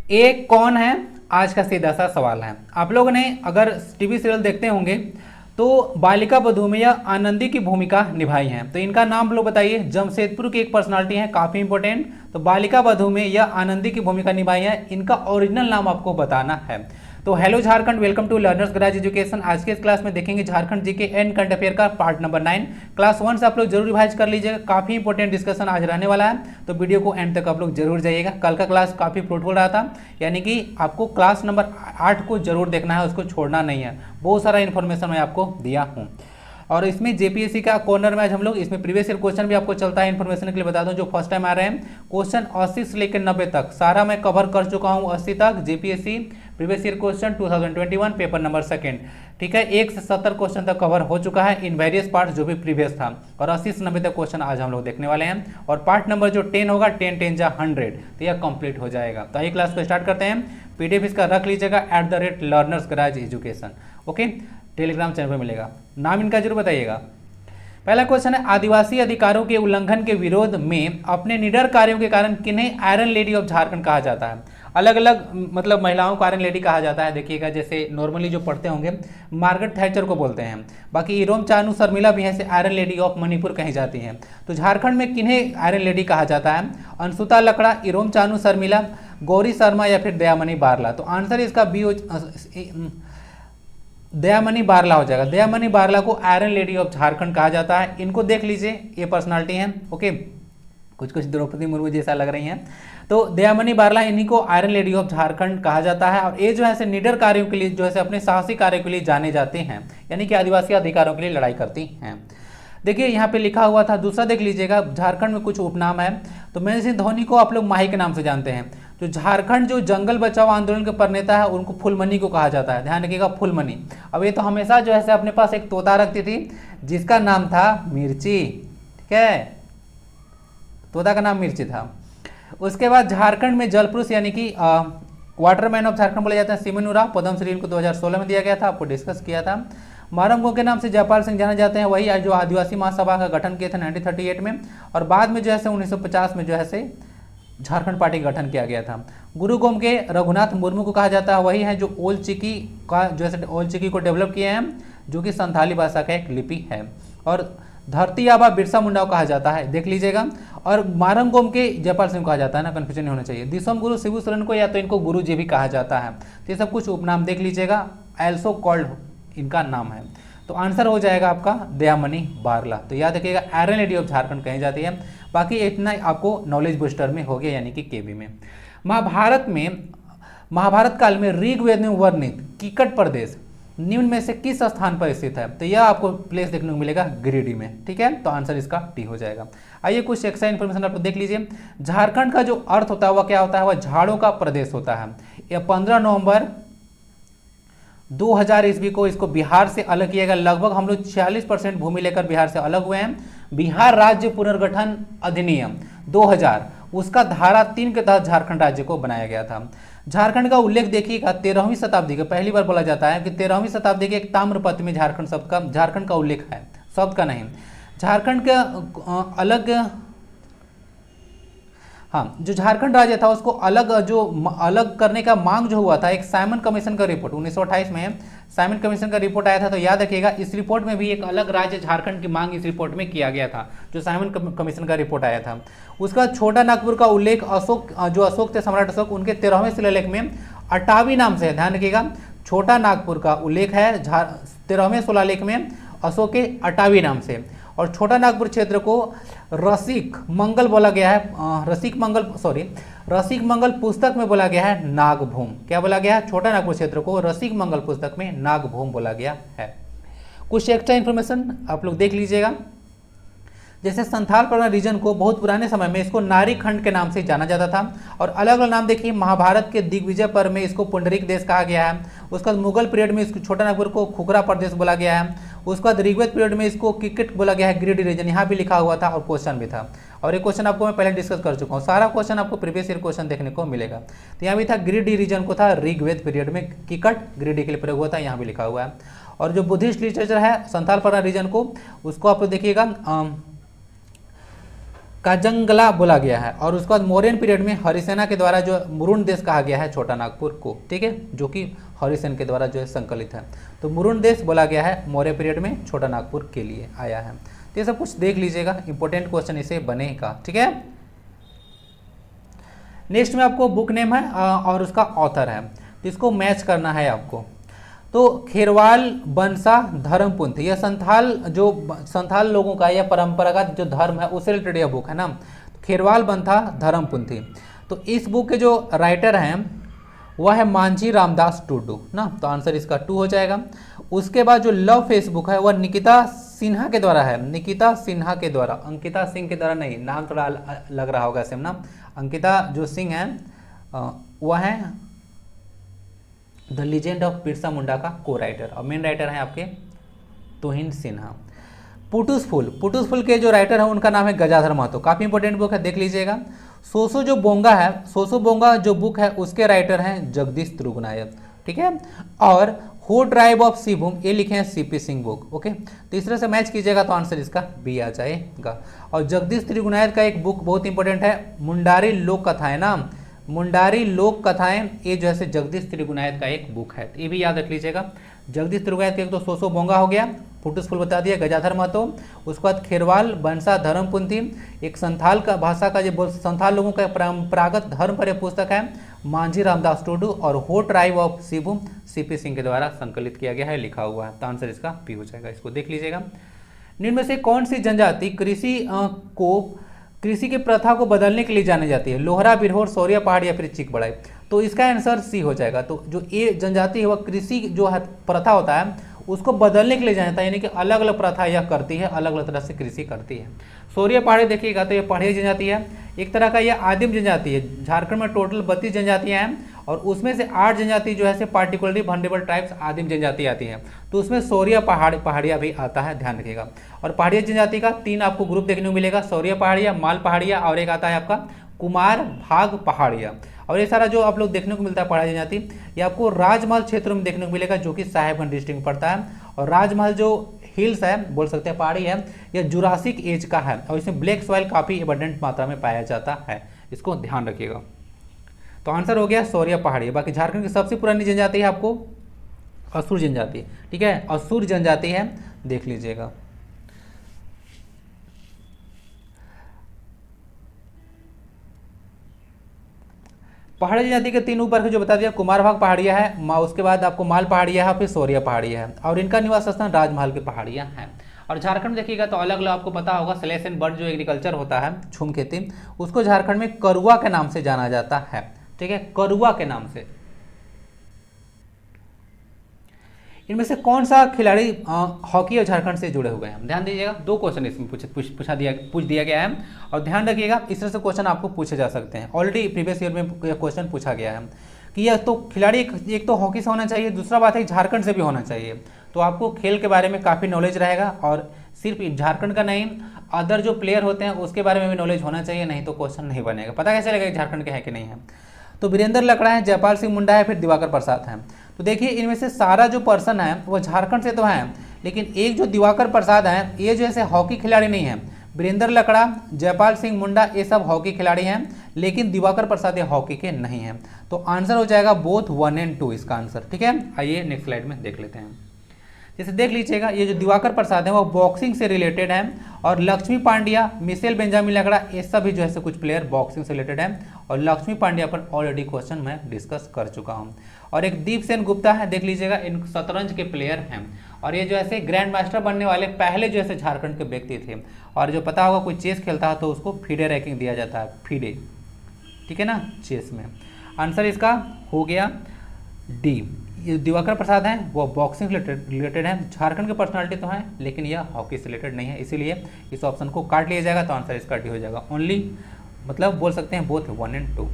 ये कौन है, आज का सीधा सा सवाल है। आप लोगों ने अगर टीवी सीरियल देखते होंगे तो बालिका बधू में यह आनंदी की भूमिका निभाई है। तो इनका नाम आप लोग बताइए। जमशेदपुर की एक पर्सनालिटी है, काफ़ी इंपॉर्टेंट। तो बालिका बधू में यह आनंदी की भूमिका निभाई है, इनका ओरिजिनल नाम आपको बताना है। तो hello Jharkhand, welcome to learners garage education. आज के इस क्लास में देखेंगे Jharkhand GK and current affair का पार्ट नंबर 9। क्लास 1 से आप लोग जरूर रिवाइज कर लीजिएगा, काफ़ी इंपॉर्टेंट डिस्कशन आज रहने वाला है। तो वीडियो को एंड तक आप लोग जरूर जाइएगा। कल का क्लास काफ़ी फ्रूटफुल रहा था, यानी कि आपको क्लास नंबर 8 को जरूर देखना है, उसको छोड़ना नहीं है। बहुत सारा इन्फॉर्मेशन मैं आपको दिया हूँ। और इसमें जेपीएससी का कॉर्नर में आज हम लोग इसमें प्रीवियस ईयर क्वेश्चन भी आपको चलता है। इन्फॉर्मेशन के लिए बता दूं, जो फर्स्ट टाइम आ रहे हैं, क्वेश्चन 80 से लेकर 90 तक सारा मैं कवर कर चुका हूं। 80 तक JPSC previous year question 2021 paper number 2, ठीक है। 1 से 70 क्वेश्चन तक कवर हो चुका है इन वेरियस पार्ट जो भी प्रीवियस था। और 80 से 90 तक क्वेश्चन आज हम लोग देखने वाले हैं। और पार्ट नंबर जो 10 होगा, 10 10 जा 100, तो यह कंप्लीट हो जाएगा। तो आइए क्लास को स्टार्ट करते हैं। पीडीएफ इसका रख लीजिएगा @learnersgarage-education, ओके। टेलीग्राम चैनल पर मिलेगा। नाम इनका जरूर बताइएगा। पहला क्वेश्चन है, आदिवासी अधिकारों के उल्लंघन के विरोध में अपने निडर कार्यों के कारण किन्हें आयरन लेडी ऑफ झारखंड कहा जाता है? अलग अलग मतलब महिलाओं को आयरन लेडी कहा जाता है। देखिएगा, जैसे नॉर्मली जो पढ़ते होंगे मार्गरेट थैचर को बोलते हैं, बाकी इरोम चानू शर्मिला भी है से आयरन लेडी ऑफ मणिपुर कही जाती हैं। तो झारखंड में किन्हें आयरन लेडी कहा जाता है? अंशुता लकड़ा, इरोम चानू शर्मिला, गौरी शर्मा या फिर दयामणि बारला? तो आंसर इसका बी दयामणि बारला हो जाएगा। दयामणि बारला को आयरन लेडी ऑफ झारखंड कहा जाता है। इनको देख लीजिए, ये पर्सनालिटी है, ओके। कुछ कुछ द्रौपदी मुर्मू जैसा लग रही हैं। तो दयामणि बारला, इन्हीं को आयरन लेडी ऑफ झारखंड कहा जाता है। और ये जो है निडर कार्यों के लिए, जो है अपने साहसी कार्यों के लिए जाने जाते हैं, यानी कि आदिवासी अधिकारों के लिए लड़ाई करती हैं। देखिए यहाँ पे लिखा हुआ था। दूसरा देख लीजिएगा, झारखंड में कुछ उपनाम है। तो महेंद्र सिंह धोनी को आप लोग माही के नाम से जानते हैं। जो झारखंड जो जंगल बचाओ आंदोलन के प्रणेता है, उनको फूलमणि को कहा जाता है। ध्यान रखिएगा, फूलमणि। अब ये तो हमेशा जो है अपने पास एक तोता रखती थी जिसका नाम था मिर्ची, ठीक है। तोता का नाम मिर्ची था। उसके बाद झारखंड में जल पुरुष यानी कि वाटरमैन ऑफ झारखंड बोले जाते हैं सिमन उरांव। पद्मश्री इनको 2016 में दिया गया था, आपको डिस्कस किया था। मारंगो के नाम से जयपाल सिंह जाने जाते हैं, वही जो आदिवासी महासभा का गठन किए थे 1938 में। और बाद में जो है 1950 में जो है झारखंड पार्टी का गठन किया गया था। गुरु गोम के रघुनाथ मुर्मू को कहा जाता है, वही है जो ओल चिकी का जो है ओल चिकी को डेवलप किए हैं, जो कि संथाली भाषा का एक लिपि है। और धरती आबा बिरसा मुंडा को कहा जाता है, देख लीजिएगा। और मारंगोम के जयपाल सिंह को कहा जाता है ना, कन्फ्यूजन नहीं होना चाहिए। दिसोम गुरु शिबू सोरेन को या तो इनको गुरु जी भी कहा जाता है। तो ये सब कुछ उपनाम देख लीजिएगा, एल्सो कॉल्ड इनका नाम है। तो आंसर हो जाएगा आपका दयामणि बारला। तो याद रखिएगा, आयरन लेडी ऑफ झारखंड कही जाती है। बाकी इतना आपको नॉलेज बूस्टर में हो गया, यानी कि केबी में। महाभारत काल में ऋग्वेद में वर्णित कीकट प्रदेश निम्न में से किस स्थान पर स्थित है? तो यह आपको प्लेस देखने को मिलेगा गिरिडीह में, ठीक है। तो आंसर इसका टी हो जाएगा। आइए कुछ एक्स्ट्रा इन्फॉर्मेशन आप देख लीजिए। झारखंड का जो अर्थ होता है वह क्या होता है? वह झाड़ों का प्रदेश होता है। यह 15 नवंबर 2000 ईस्वी को इसको बिहार से अलग किया गया। लगभग हम लोग 46% भूमि लेकर बिहार से अलग हुए हैं। बिहार राज्य पुनर्गठन अधिनियम 2000, उसका धारा 3 के तहत झारखंड राज्य को बनाया गया था। झारखंड का उल्लेख देखिएगा 13वीं शताब्दी का, पहली बार बोला जाता है कि 13वीं शताब्दी के एक ताम्रपत्र में झारखंड का उल्लेख है, शब्द का नहीं। झारखंड का अलग, हाँ, जो झारखंड राज्य था उसको अलग करने का मांग जो हुआ था, एक साइमन कमीशन का रिपोर्ट 1928 में साइमन कमीशन का रिपोर्ट आया था। तो याद रखिएगा, इस रिपोर्ट में भी एक अलग राज्य झारखंड की मांग इस रिपोर्ट में किया गया था, जो साइमन कमीशन का रिपोर्ट आया था। उसका छोटा नागपुर का उल्लेख अशोक थे, सम्राट अशोक, उनके 13वें शिलालेख में अटावी नाम से है। ध्यान रखिएगा, छोटा नागपुर का उल्लेख है 13वें शिलालेख में अशोक के अटावी नाम से। और छोटा नागपुर क्षेत्र को रसिक मंगल बोला गया है, रसिक मंगल पुस्तक में बोला गया है नागभूम। क्या बोला गया है? छोटा नागपुर क्षेत्र को रसिक मंगल पुस्तक में नागभूम बोला गया है। कुछ एक्स्ट्रा इन्फॉर्मेशन आप लोग देख लीजिएगा। जैसे संथाल परगना रीजन को बहुत पुराने समय में इसको नारी खंड के नाम से जाना जाता था। और अलग अलग नाम देखिए, महाभारत के दिग्विजय पर्व में इसको पुंडरीक देश कहा गया है। उसके बाद मुगल पीरियड में इसको छोटा नागपुर को खुखरा प्रदेश बोला गया है। उसके बाद ऋग्वेद पीरियड में इसको किकेट बोला गया है, गिरिडीह रीजन, यहाँ भी लिखा हुआ था और क्वेश्चन भी था। और ये क्वेश्चन आपको मैं पहले डिस्कस कर चुका हूँ, सारा क्वेश्चन आपको प्रीवियस ईयर क्वेश्चन देखने को मिलेगा। तो यहाँ भी था गिरिडीह रीजन को था ऋग्वेद पीरियड में किकट गिरिडीह के लिए प्रयोग हुआ था, यहाँ भी लिखा हुआ है। और जो बुद्धिस्ट लिटरेचर है संथाल परगना रीजन को, उसको आप देखिएगा काजंगला बोला गया है। और उसके बाद मौर्यन पीरियड में हरिसेना के द्वारा जो मुरुण देश कहा गया है छोटा नागपुर को, ठीक है, जो कि हरिसेन के द्वारा जो है संकलित है। तो मुरुण देश बोला गया है मौर्य पीरियड में छोटा नागपुर के लिए आया है। तो ये सब कुछ देख लीजिएगा, इंपॉर्टेंट क्वेश्चन इसे बनेगा, ठीक है। नेक्स्ट में आपको बुक नेम है और उसका ऑथर है, तो इसको मैच करना है आपको। तो खेरवाल बनसा धर्मपुंथी, यह संथाल लोगों का या परंपरागत जो धर्म है उससे रिलेटेड यह बुक है ना, खेरवाल बनसा धर्मपुंथी। तो इस बुक के जो राइटर हैं वह है मांझी रामदास टुडू ना, तो आंसर इसका 2 हो जाएगा। उसके बाद जो लव फेसबुक है वह निकिता सिन्हा के द्वारा है, निकिता सिन्हा के द्वारा, अंकिता सिंह के द्वारा नहीं, नाम थोड़ा लग रहा होगा सेम ना। अंकिता जो सिंह है वह है the legend of Birsa Munda का को राइटर, और मेन राइटर हैं आपके तुहिन सिन्हा। पुटुस फूल के जो राइटर हैं उनका नाम है गजाधर महतो, काफ़ी इंपॉर्टेंट बुक है, देख लीजिएगा। सोसो जो बोंगा है, सोसो बोंगा जो बुक है उसके राइटर हैं जगदीश त्रिगुनायत, ठीक है। और हो ट्राइब ऑफ सिभूम ये लिखे हैं सीपी सिंह बुक, ओके। तो इस तरह से मैच कीजिएगा तो आंसर इसका बी आ जाएगा। और जगदीश त्रिगुनायत का एक बुक बहुत इंपॉर्टेंट है, मुंडारी लोक कथाएं ना, मुंडारी लोक कथाएं, ये जो है जगदीश त्रिगुनायत का एक बुक है, ये भी याद रख लीजिएगा। जगदीश त्रिगुनायत के एक तो सोसो बोंगा हो गया, पुटुस फूल बता दिया, गजाधर महतो, उसके बाद खेरवाल बनसा धर्मपुंथी, एक संथाल का भाषा का जो संथाल लोगों का परंपरागत धर्म पर यह पुस्तक है मांझी रामदास टुडू, और हो ट्राइब ऑफ सिभूम सीपी सिंह के द्वारा संकलित किया गया है, लिखा हुआ है। तो आंसर इसका पी हो जाएगा, इसको देख लीजिएगा। निम्न में से कौन सी जनजाति कृषि की प्रथा को बदलने के लिए जानी जाती है? लोहरा, बिरहोर, सौरिया पहाड़ या फिर चिकबड़ाई? तो इसका आंसर सी हो जाएगा। तो जो ये जनजाति है वह कृषि जो है प्रथा होता है उसको बदलने के लिए जाना था, यानी कि अलग अलग प्रथा यह करती है, अलग अलग तरह से कृषि करती है। सौरिया पहाड़ी देखिएगा तो ये पहाड़ी जनजाति है, एक तरह का यह आदिम जनजाति है। झारखंड में टोटल 32 जनजातियाँ हैं और उसमें से 8 जनजाति जो है पार्टिकुलरली वल्नरेबल ट्राइब्स आदिम जनजाति आती है, तो उसमें सौरिया पहाड़िया भी आता है, ध्यान रखिएगा। और पहाड़िया जनजाति का 3 आपको ग्रुप देखने को मिलेगा, सौरिया पहाड़िया, माल पहाड़िया और एक आता है आपका कुमार भाग पहाड़िया। और ये सारा जो आप लोग देखने को मिलता है पहाड़ी जनजाति, ये आपको राजमहल क्षेत्र में देखने को मिलेगा जो कि साहेबगंज डिस्ट्रिक्ट में पड़ता है। और राजमहल जो हिल्स है, बोल सकते हैं पहाड़ी है, यह जुरासिक एज का है और इसमें ब्लैक सॉइल काफ़ी एबंडेंट मात्रा में पाया जाता है, इसको ध्यान रखिएगा। तो आंसर हो गया सौरिया पहाड़ी। बाकी झारखंड की सबसे पुरानी जनजाति है आपको असुर जनजाति, ठीक है, असुर जनजाति है, देख लीजिएगा। पहाड़ी जनजाति के 3 ऊपर के जो बता दिया, कुमार भाग पहाड़िया है, उसके बाद आपको माल पहाड़िया है, फिर सौरिया पहाड़िया है, और इनका निवास स्थान राजमहल की पहाड़ियाँ हैं। और झारखंड में देखिएगा तो अलग अलग आपको पता होगा, स्लैश एंड बर्न जो एग्रीकल्चर होता है, झूम खेती, उसको झारखंड में करुआ के नाम से जाना जाता है, ठीक है, करुआ के नाम से। इनमें से कौन सा खिलाड़ी हॉकी और झारखंड से जुड़े हुए हैं? ध्यान दीजिएगा, 2 क्वेश्चन इसमें पूछ दिया गया है, और ध्यान रखिएगा इस तरह से क्वेश्चन आपको पूछे जा सकते हैं। ऑलरेडी प्रीवियस ईयर में यह क्वेश्चन पूछा गया है कि यह तो खिलाड़ी एक तो हॉकी से होना चाहिए, दूसरा बात है झारखंड से भी होना चाहिए। तो आपको खेल के बारे में काफ़ी नॉलेज रहेगा, और सिर्फ झारखंड का नहीं, अदर जो प्लेयर होते हैं उसके बारे में भी नॉलेज होना चाहिए, नहीं तो क्वेश्चन नहीं बनेगा। पता कैसे लगेगा झारखंड के है कि नहीं है? तो वीरेंद्र लकड़ा है, जयपाल सिंह मुंडा है, फिर दिवाकर प्रसाद है। तो देखिए इनमें से सारा जो पर्सन है वो झारखंड से तो है, लेकिन एक जो दिवाकर प्रसाद है ये जो ऐसे हॉकी खिलाड़ी नहीं है। वीरेंद्र लकड़ा, जयपाल सिंह मुंडा ये सब हॉकी खिलाड़ी हैं, लेकिन दिवाकर प्रसाद ये हॉकी के नहीं हैं। तो आंसर हो जाएगा बोथ 1 और 2 इसका आंसर, ठीक है। आइए नेक्स्ट स्लाइड में देख लेते हैं। जैसे देख लीजिएगा ये जो दिवाकर प्रसाद है वो बॉक्सिंग से रिलेटेड है, और लक्ष्मी पांड्या, मिशेल बेंजामिन लकड़ा ये सभी जो है कुछ प्लेयर बॉक्सिंग से रिलेटेड है। और लक्ष्मी पांड्या पर ऑलरेडी क्वेश्चन मैं डिस्कस कर चुका हूँ। और एक दीप सेन गुप्ता है, देख लीजिएगा, इन शतरंज के प्लेयर हैं, और ये जो ऐसे ग्रैंड मास्टर बनने वाले पहले जो ऐसे झारखंड के व्यक्ति थे। और जो पता होगा कोई चेस खेलता है तो उसको फीडे रैंकिंग दिया जाता है, फीडे, ठीक है ना, चेस में। आंसर इसका हो गया डी। ये दिवाकर प्रसाद हैं वो बॉक्सिंग रिलेटेड हैं, झारखंड के पर्सनालिटी तो हैं लेकिन यह हॉकी से रिलेटेड नहीं है, इसीलिए इस ऑप्शन को काट लिया जाएगा। तो आंसर इसका डी हो जाएगा। ओनली मतलब बोल सकते हैं बोथ 1 और 2।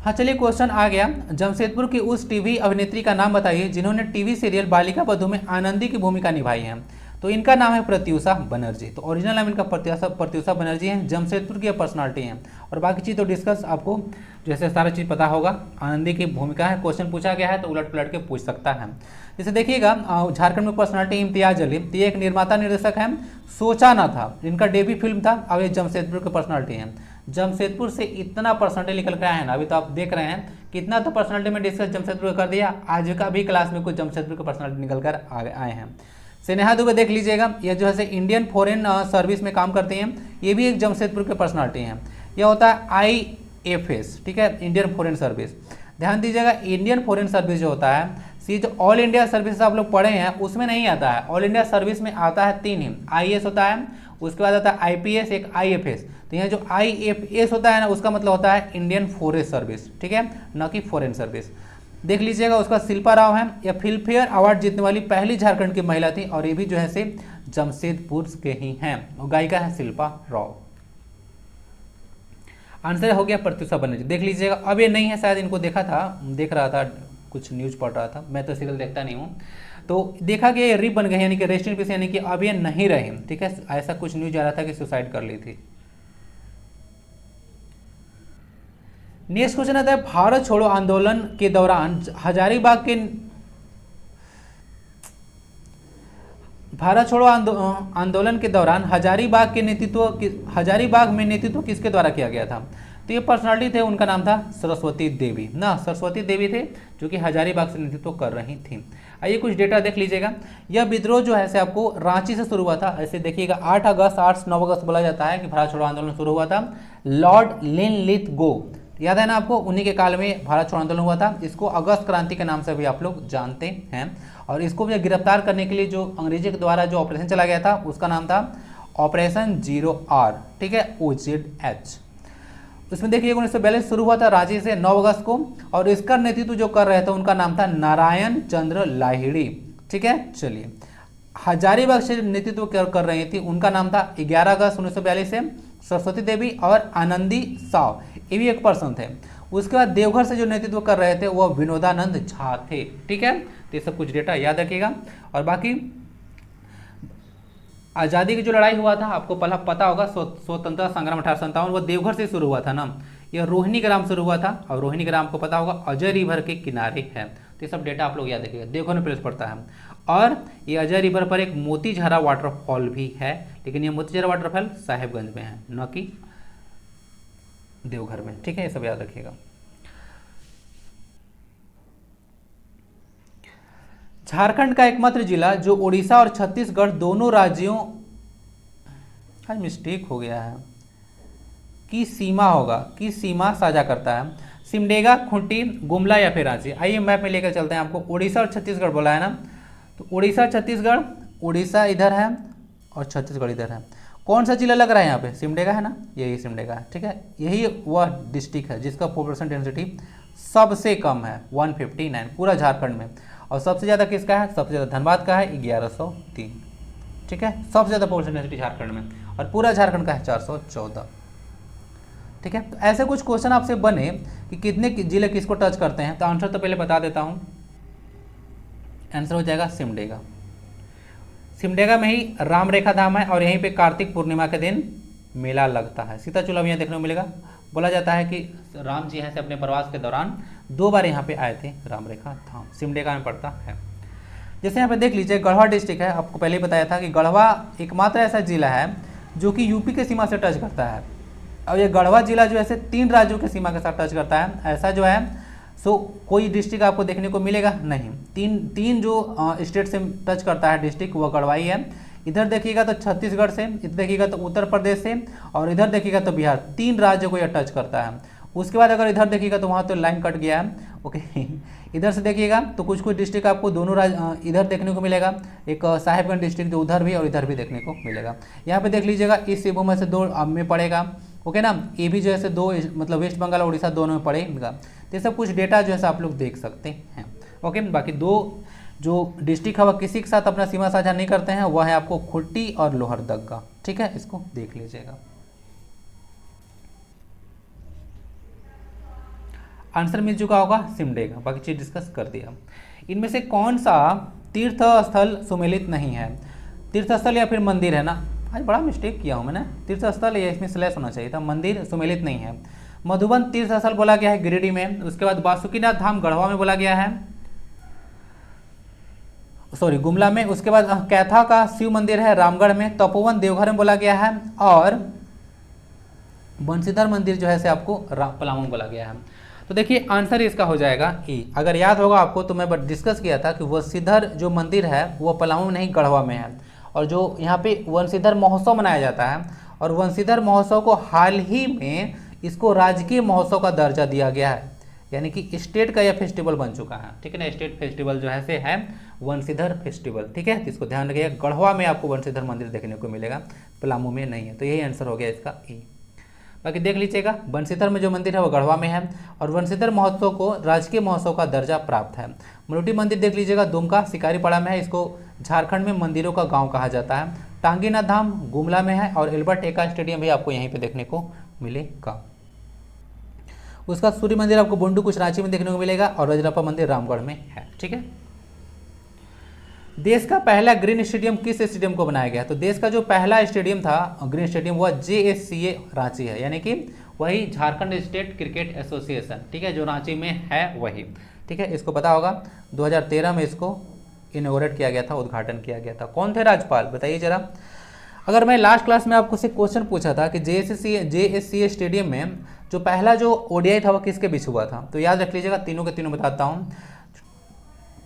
हाँ चलिए क्वेश्चन आ गया, जमशेदपुर की उस टीवी अभिनेत्री का नाम बताइए जिन्होंने टीवी सीरियल बालिका बधू में आनंदी की भूमिका निभाई है। तो इनका नाम है प्रत्यूषा बनर्जी। तो ओरिजिनल नाम इनका प्रत्यूषा बनर्जी है, जमशेदपुर की पर्सनालिटी हैं। और बाकी चीज़ तो डिस्कस आपको जैसे सारा चीज़ पता होगा। आनंदी की भूमिका है, क्वेश्चन पूछा गया है तो उलट पलट के पूछ सकता है। जैसे देखिएगा झारखंड में पर्सनालिटी इम्तियाज अली, तो ये एक निर्माता निर्देशक है, सोचा ना था, इनका डेब्यू फिल्म था। अब ये जमशेदपुर की पर्सनालिटी है। जमशेदपुर से इतना पर्सनालिटी निकल कर आया है ना, अभी तो आप देख रहे हैं कितना तो पर्सनालिटी में डिस्कस जमशेदपुर कर दिया। आज का भी क्लास में कुछ जमशेदपुर के पर्सनालिटी निकल कर आए हैं। स्नेहा दुबे देख लीजिएगा, ये जो है इंडियन फॉरेन सर्विस में काम करती हैं, ये भी एक जमशेदपुर के पर्सनालिटी हैं। यह होता है IFS, ठीक है, इंडियन फॉरेन सर्विस। ध्यान दीजिएगा, इंडियन फॉरेन सर्विस जो होता है, सी जो ऑल इंडिया सर्विस आप लोग पढ़े हैं उसमें नहीं आता है। ऑल इंडिया सर्विस में आता है 3 ही, IAS होता है, उसके बाद आता है IPS, एक IFS। तो यहाँ जो IFS होता है ना, उसका मतलब होता है इंडियन फॉरेन सर्विस, ठीक है, न कि फॉरेन सर्विस। देख लीजिएगा, उसका शिल्पा राव है, यह फिल्म फेयर अवार्ड जीतने वाली पहली झारखंड की महिला थी, और ये भी जो है से जमशेदपुर के ही हैं, और गायिका है शिल्पा राव। आंसर हो गया प्रत्यूषा बनर्जी। देख लीजिएगा, अब ये नहीं है, शायद इनको देखा था, देख रहा था, कुछ न्यूज पढ़ रहा था, मैं तो सीरियल देखता नहीं हूँ। तो देखा कि ये रिप बन गए, यानी कि रेस्ट इन पीस, यानी कि अब ये नहीं रहे, ठीक है। ऐसा कुछ न्यूज आ रहा था कि सुसाइड कर ली थी। नेक्स्ट क्वेश्चन आता है, भारत छोड़ो आंदोलन के दौरान हजारीबाग के भारत छोड़ो आंदोलन के दौरान हजारीबाग में नेतृत्व किसके द्वारा किया गया था? तो ये पर्सनालिटी थे, उनका नाम था सरस्वती देवी ना, सरस्वती देवी थे, जो कि हजारीबाग से नेतृत्व कर रही थी। आइए कुछ डेटा देख लीजिएगा। यह विद्रोह जो है से आपको रांची से शुरू हुआ था। ऐसे देखिएगा 8 अगस्त 8-9 अगस्त बोला जाता है कि भारत छोड़ो आंदोलन शुरू हुआ था। लॉर्ड लिनलिथगो, याद है ना आपको, उन्हीं के काल में भारत छोड़ो आंदोलन हुआ था। इसको अगस्त क्रांति के नाम से भी आप लोग जानते हैं। और इसको भी गिरफ्तार करने के लिए जो अंग्रेजी के द्वारा जो ऑपरेशन चला गया था, उसका नाम था ऑपरेशन 0R, ठीक है, OZH। उसमें देखिए 1942 शुरू हुआ था रांची से 9 अगस्त को, और इसका नेतृत्व जो कर रहे थे उनका नाम था नारायण चंद्र लाहिड़ी, ठीक है। चलिए, हजारीबाग से नेतृत्व कर रही थी, उनका नाम था 11 अगस्त 1942 से सरस्वती देवी और आनंदी साव, ये भी एक पर्सन थे। उसके बाद देवघर से जो नेतृत्व कर रहे थे वह विनोदानंद झा थे, ठीक है। तो ये सब कुछ डेटा याद रखिएगा। और बाकी आज़ादी की जो लड़ाई हुआ था, आपको पहला पता होगा, स्वतंत्रता संग्राम 1857, वो देवघर से शुरू हुआ था ना। यह रोहिणी ग्राम शुरू हुआ था, और रोहिणी ग्राम को पता होगा अजय रिवर के किनारे है। तो ये सब डेटा आप लोग याद रखिएगा, देवघर में प्लेस पड़ता है। और ये अजय रिवर पर एक मोतीझरा वाटरफॉल भी है, लेकिन ये मोतीझरा वाटरफॉल साहेबगंज में है, न कि देवघर में, ठीक है। ये सब याद रखिएगा। झारखंड का एकमात्र जिला जो उड़ीसा और छत्तीसगढ़ दोनों राज्यों, मिस्टेक हो गया है, की सीमा होगा, की सीमा साझा करता है। सिमडेगा, खूंटी, गुमला या फिर रांची। आइए मैप में लेकर चलते हैं आपको। उड़ीसा और छत्तीसगढ़ बोला है ना, तो उड़ीसा छत्तीसगढ़, उड़ीसा इधर है और छत्तीसगढ़ इधर है। कौन सा जिला लग रहा है यहाँ पे? सिमडेगा है ना, यही सिमडेगा है, ठीक है। यही वह डिस्ट्रिक्ट है जिसका पॉपुलेशन डेंसिटी सबसे कम है, 159 पूरा झारखंड में। और सबसे ज़्यादा किसका है? सबसे ज़्यादा धनबाद का है 1103, ठीक है। सबसे ज़्यादा पॉपुलेशन डेंसिटी झारखंड में, और पूरा झारखंड का है 414, ठीक है। तो ऐसे कुछ क्वेश्चन आपसे बने कि कितने जिले किसको टच करते हैं, तो आंसर तो पहले बता देता हूँ। आंसर हो जाएगा सिमडेगा। सिमडेगा में ही राम रेखा धाम है, और यहीं पे कार्तिक पूर्णिमा के दिन मेला लगता है। सीता चूल्हा भी यहाँ देखने को मिलेगा। बोला जाता है कि राम जी यहाँ से अपने प्रवास के दौरान 2 बार यहाँ पे आए थे। राम रेखा धाम सिमडेगा में पड़ता है। जैसे यहाँ पे देख लीजिए, गढ़वा डिस्ट्रिक्ट है। आपको पहले ही बताया था कि गढ़वा एकमात्र ऐसा जिला है जो कि यूपी के सीमा से टच करता है। और ये गढ़वा जिला जो है 3 राज्यों के सीमा के साथ टच करता है। ऐसा जो है सो कोई डिस्ट्रिक्ट आपको देखने को मिलेगा नहीं। तीन जो स्टेट से टच करता है डिस्ट्रिक्ट, वो गढ़वा ही है। इधर देखिएगा तो छत्तीसगढ़ से, इधर देखिएगा तो उत्तर प्रदेश से, और इधर देखिएगा तो बिहार। 3 राज्यों को यह टच करता है। उसके बाद अगर इधर देखिएगा तो वहाँ तो लाइन कट गया है, ओके। इधर से देखिएगा तो कुछ डिस्ट्रिक्ट आपको दोनों राज्य इधर देखने को मिलेगा। एक साहेबगंज डिस्ट्रिक्ट जो उधर भी और इधर भी देखने को मिलेगा। यहाँ पे देख लीजिएगा, इस सिंहभूम में से 2 में पड़ेगा, ओके ना। ये भी जो है 2 मतलब वेस्ट बंगाल और उड़ीसा दोनों में पड़ेगा। तो ये सब कुछ डेटा जो है आप लोग देख सकते हैं, ओके। बाकी 2 जो डिस्ट्रिक्ट है वह किसी के साथ अपना सीमा साझा नहीं करते हैं, वह है आपको खुट्टी और लोहरदगा, ठीक है। इसको देख लीजिएगा। आंसर मिल चुका होगा सिमडेगा, बाकी चीज डिस्कस कर दिया। इनमें से कौन सा तीर्थ स्थल सुमेलित नहीं है? तीर्थस्थल या फिर मंदिर है ना, आज बड़ा मिस्टेक किया हूँ मैंने, तीर्थस्थल या इसमें स्लैश होना चाहिए था, मंदिर सुमेलित नहीं है। मधुबन तीर्थस्थल बोला गया है गिरिडीह में। उसके बाद बासुकीनाथ धाम गढ़वा में बोला गया है, सॉरी गुमला में। उसके बाद कैथा का शिव मंदिर है रामगढ़ में। तपोवन देवघर में बोला गया है। और बंशीधर मंदिर जो है से आपको पलामू में बोला गया है। तो देखिए आंसर इसका हो जाएगा ई। अगर याद होगा आपको तो मैं डिस्कस किया था कि वंशीधर जो मंदिर है वो पलामू में नहीं गढ़वा में है। और जो यहाँ पे वंशीधर महोत्सव मनाया जाता है, और वंशीधर महोत्सव को हाल ही में इसको राजकीय महोत्सव का दर्जा दिया गया है, यानी कि स्टेट का यह फेस्टिवल बन चुका है, ठीक है ना। स्टेट फेस्टिवल जो है से है वंशीधर फेस्टिवल, ठीक है। इसको ध्यान रखिएगा, गढ़वा में आपको वंशीधर मंदिर देखने को मिलेगा, पलामू में नहीं है। तो यही आंसर हो गया इसका ई। बाकी देख लीजिएगा, बंशीधर में जो मंदिर है वो गढ़वा में है, और वंशीधर महोत्सव को राजकीय महोत्सव का दर्जा प्राप्त है। मरोटी मंदिर देख लीजिएगा, दुमका शिकारीपाड़ा में है, इसको झारखंड में मंदिरों का गांव कहा जाता है। टांगीनाथ धाम गुमला में है, और एल्बर्ट एक्का स्टेडियम भी आपको यहीं पे देखने को मिलेगा। उसका सूर्य मंदिर आपको बुंडू कुछ रांची में देखने को मिलेगा, और रजरप्पा मंदिर रामगढ़ में है, ठीक है। देश का पहला ग्रीन स्टेडियम किस स्टेडियम को बनाया गया? तो देश का जो पहला स्टेडियम था ग्रीन स्टेडियम वह JSCA रांची है, यानी कि वही झारखंड स्टेट क्रिकेट एसोसिएशन, ठीक है, जो रांची में है वही, ठीक है। इसको पता होगा 2013 में इसको इनोग्रेट किया गया था, उद्घाटन किया गया था। कौन थे राज्यपाल बताइए जरा। अगर मैं लास्ट क्लास में आपको से क्वेश्चन पूछा था कि JSCA स्टेडियम में जो पहला जो ODI था वो किसके बीच हुआ था, तो याद रख लीजिएगा, तीनों के तीनों बताता हूँ।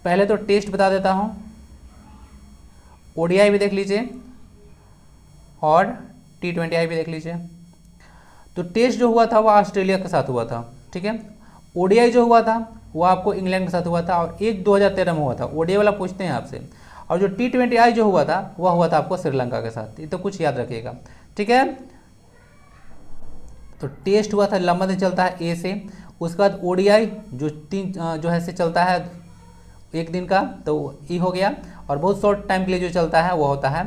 पहले तो टेस्ट बता देता हूँ, ODI भी देख लीजिए, और T20I भी देख लीजिए। तो टेस्ट जो हुआ था वो ऑस्ट्रेलिया के साथ हुआ था, ठीक है। ODI जो हुआ था वो आपको इंग्लैंड के साथ हुआ था, और एक 2013 में हुआ था। ODI वाला पूछते हैं आपसे। और जो T20I जो हुआ था वह हुआ था आपको श्रीलंका के साथ, ये तो कुछ याद रखिएगा, ठीक है। तो टेस्ट हुआ था, लंबा दिन चलता है A से। उसके बाद ODI जो है से चलता है एक दिन का, तो E हो गया। और बहुत शॉर्ट टाइम के लिए जो चलता है वो होता है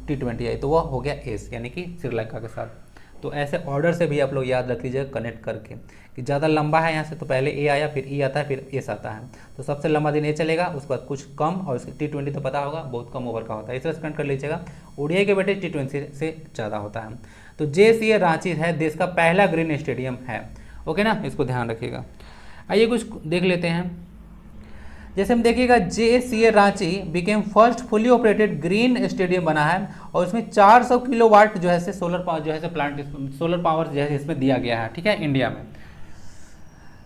T20I, तो वह हो गया S, यानी कि श्रीलंका के साथ। तो ऐसे ऑर्डर से भी आप लोग याद रख लीजिएगा कनेक्ट करके, कि ज़्यादा लंबा है यहाँ से तो पहले A आया, फिर E आता है, फिर S आता है। तो सबसे लंबा दिन A चलेगा, उसके बाद कुछ कम, और उसके T20 तो पता होगा बहुत कम ओवर का होता है, इसे कनेक्ट कर लीजिएगा। ODI के बेटे T20 से ज़्यादा होता है। तो JSCA रांची है, देश का पहला ग्रीन स्टेडियम है, ओके ना, इसको ध्यान रखिएगा। आइए कुछ देख लेते हैं। जैसे हम देखिएगा, JSCA Ranchi became first fully operated green stadium बना है, और इसमें 400 किलोवाट जो है से सोलर पावर जो है से प्लांट सोलर पावर जो है इसमें दिया गया है, ठीक है, इंडिया में।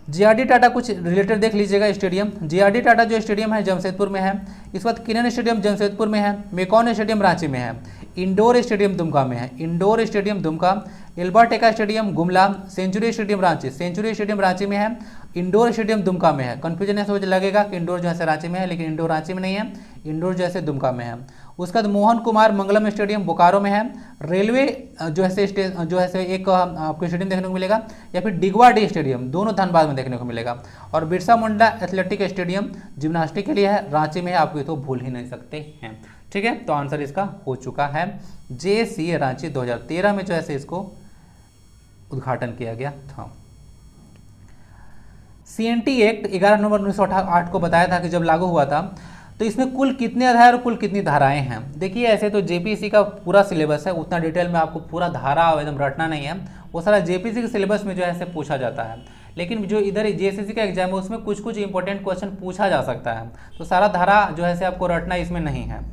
JRD टाटा कुछ रिलेटेड देख लीजिएगा स्टेडियम। JRD टाटा जो स्टेडियम है जमशेदपुर में है। इस बात किरण स्टेडियम जमशेदपुर में है। मेकॉन स्टेडियम रांची में है। इंडोर स्टेडियम दुमका में है, indoor stadium Dumka. Albert Ekka stadium Gumla. Century stadium Ranchi, century stadium Ranchi में है। इंडोर स्टेडियम दुमका में है। कन्फ्यूजन ऐसे लगेगा कि इंडोर जो है रांची में है, लेकिन इंडोर रांची में नहीं है, इंडोर जो है दुमका में है। उसके बाद मोहन कुमार मंगलम स्टेडियम बोकारो में है। रेलवे जो है एक आपको स्टेडियम देखने को मिलेगा, या फिर डिगवा डी स्टेडियम, दोनों धनबाद में देखने को मिलेगा। और Birsa Munda athletic stadium gymnastic के लिए है, रांची में है, आप ये तो भूल ही नहीं सकते हैं, ठीक है। तो आंसर इसका हो चुका है JSCA रांची 2013 में जो है इसको उद्घाटन किया गया था। CNT एक्ट 11 नवंबर 1908 को बताया था कि जब लागू हुआ था, तो इसमें कुल कितने अध्याय और कुल कितनी धाराएं हैं। देखिए ऐसे तो JPC का पूरा सिलेबस है, उतना डिटेल में आपको पूरा धारा एकदम रटना नहीं है, वो सारा JPC के सिलेबस में जो है पूछा जाता है। लेकिन जो इधर JSSC का एग्जाम है उसमें कुछ कुछ इंपॉर्टेंट क्वेश्चन पूछा जा सकता है, तो सारा धारा जो है आपको रटना इसमें नहीं है।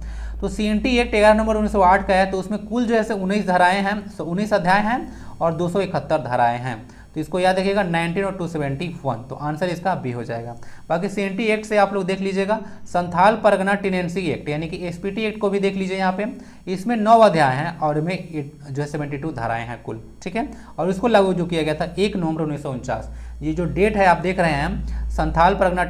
तो CNT एक्ट 11 नवंबर 1908 का है, तो उसमें कुल जो है 19 धाराएं हैं, 19 अध्याय हैं और 271 धाराएं हैं। तो इसको याद रखिएगा 19 और 271, तो आंसर इसका बी हो जाएगा। बाकी CNT एक्ट से आप लोग देख लीजिएगा, संथाल परगना टेनेंसी एक्ट यानी कि SPT एक्ट को भी देख लीजिए यहाँ पे, इसमें 9 अध्याय हैं और में जो है 72 धाराएं हैं कुल, ठीक है। और इसको लागू जो किया गया था 1 नवंबर 1949। ये जो डेट है आप देख रहे हैं, संथाल परगना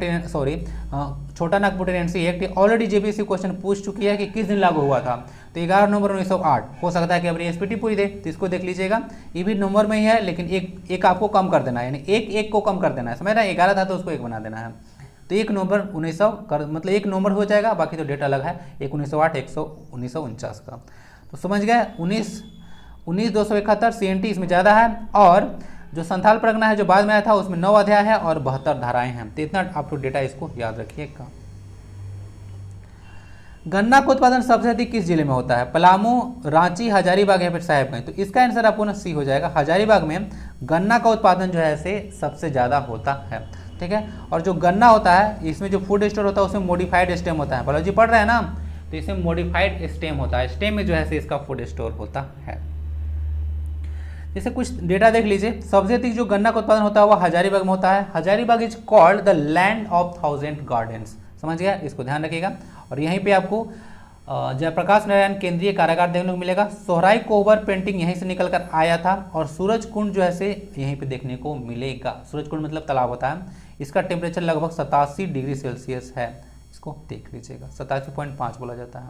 छोटा Nagpur tenancy act, already JPSC question पूछ चुकी है कि किस दिन लागू हुआ था, तो 11 नवंबर 1908। हो सकता है कि अपनी SPT पूरी दे, तो इसको देख लीजिएगा, ये भी नंबर में ही है, लेकिन एक आपको कम कर देना है, यानी एक को कम कर देना है, समझ रहे हैं, 11 था तो उसको 1 बना देना है। तो 1 नवंबर 1900 मतलब 1 नवंबर हो जाएगा, बाकी तो डेट अलग है, 1 1908 1949 का। तो समझ गए, 19 271 CNT इसमें ज़्यादा है, और जो संथाल परगना है जो बाद में आया था उसमें 9 अध्याय है और 72 धाराएं हैं। तो इतना आप लोग डेटा इसको याद रखिएगा। गन्ना का उत्पादन सबसे अधिक किस जिले में होता है? पलामू, रांची, हजारीबाग या फिर साहेबगंज? तो इसका आंसर आपको ना सी हो जाएगा। हजारीबाग में गन्ना का उत्पादन जो है से सबसे ज़्यादा होता है, ठीक है। और जो गन्ना होता है इसमें जो फूड स्टोर होता है उसमें मॉडिफाइड स्टेम होता है। बायोलॉजी पढ़ रहे हैं ना, तो इसमें मॉडिफाइड स्टेम होता है, स्टेम में जो है से इसका फूड स्टोर होता है। जैसे कुछ डेटा देख लीजिए, सबसे अधिक जो गन्ना का उत्पादन होता है वह हजारीबाग में होता है। Hazaribagh is called the land of 1000 gardens, समझ गया, इसको ध्यान रखिएगा। और यहीं पे आपको जयप्रकाश नारायण केंद्रीय कारागार देखने को मिलेगा। सोहराई कोहबर पेंटिंग यहीं से निकल कर आया था। और सूरज कुंड जो है से यहीं पे देखने को मिलेगा। सूरज कुंड मतलब तालाब होता है, इसका टेम्परेचर लगभग 87 डिग्री सेल्सियस है, इसको देख लीजिएगा, 87.5 बोला जाता है।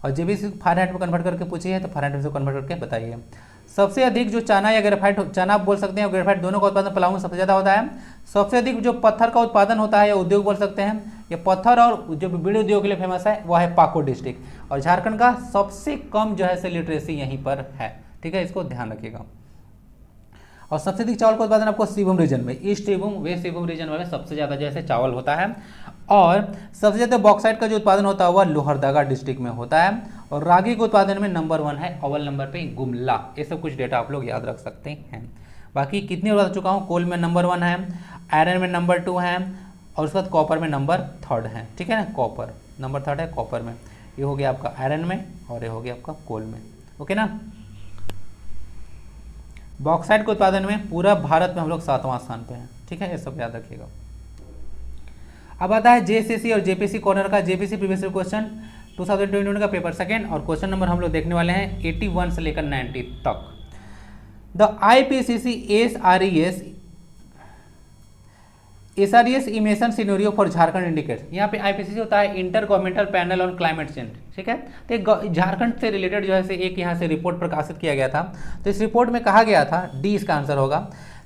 और जेबीसी फ़ारेनहाइट में कन्वर्ट करके पूछिए तो फ़ारेनहाइट में कन्वर्ट करके बताइए। सबसे अधिक जो चना या ग्रेफाइट, चना आप बोल सकते हैं और ग्रेफाइट दोनों का उत्पादन पलामू में सबसे ज़्यादा होता है। सबसे अधिक जो पत्थर का उत्पादन होता है या उद्योग बोल सकते हैं, ये पत्थर और जो बीड़ी उद्योग के लिए फेमस है वह है पाकुड़ डिस्ट्रिक्ट। और झारखंड का सबसे कम जो है से लिटरेसी यहीं पर है, ठीक है, इसको ध्यान रखिएगा। और सबसे अधिक चावल का उत्पादन आपको सिंहभूम रीजन में, east Singhbhum west Singhbhum region में सबसे ज़्यादा जैसे चावल होता है। और सबसे ज़्यादा बॉक्साइट का जो उत्पादन होता है वह लोहरदगा डिस्ट्रिक्ट में होता है। और रागी के उत्पादन में नंबर 1 है, अव्वल नंबर पे गुमला। ये सब कुछ डेटा आप लोग याद रख सकते हैं। बाकी कितनी बता चुका हूँ, कोल में नंबर 1 है, आयरन में नंबर 2 है, और उसके बाद कॉपर में नंबर 3 है, ठीक है ना, कॉपर नंबर 3 है कॉपर में। ये हो गया आपका आयरन में और ये हो गया आपका कोल में, ओके ना। बॉक्साइट के उत्पादन में पूरा भारत में हम लोग 7वां स्थान पे हैं, ठीक है, ये सब याद रखिएगा। अब आता है जेएसएससी और जेपीसी कॉर्नर का। जेपीसी प्रीवियस ईयर क्वेश्चन 2021 का पेपर सेकंड, और क्वेश्चन नंबर हम लोग देखने वाले हैं 81 से लेकर 90 तक। The IPCC SRES emission scenario for Jharkhand indicates. यहाँ पे आईपीसीसी होता है intergovernmental panel on climate change, ठीक है। तो झारखंड से रिलेटेड जो है से एक यहाँ से रिपोर्ट प्रकाशित किया गया था। तो इस रिपोर्ट में कहा गया था, डी इसका आंसर होगा,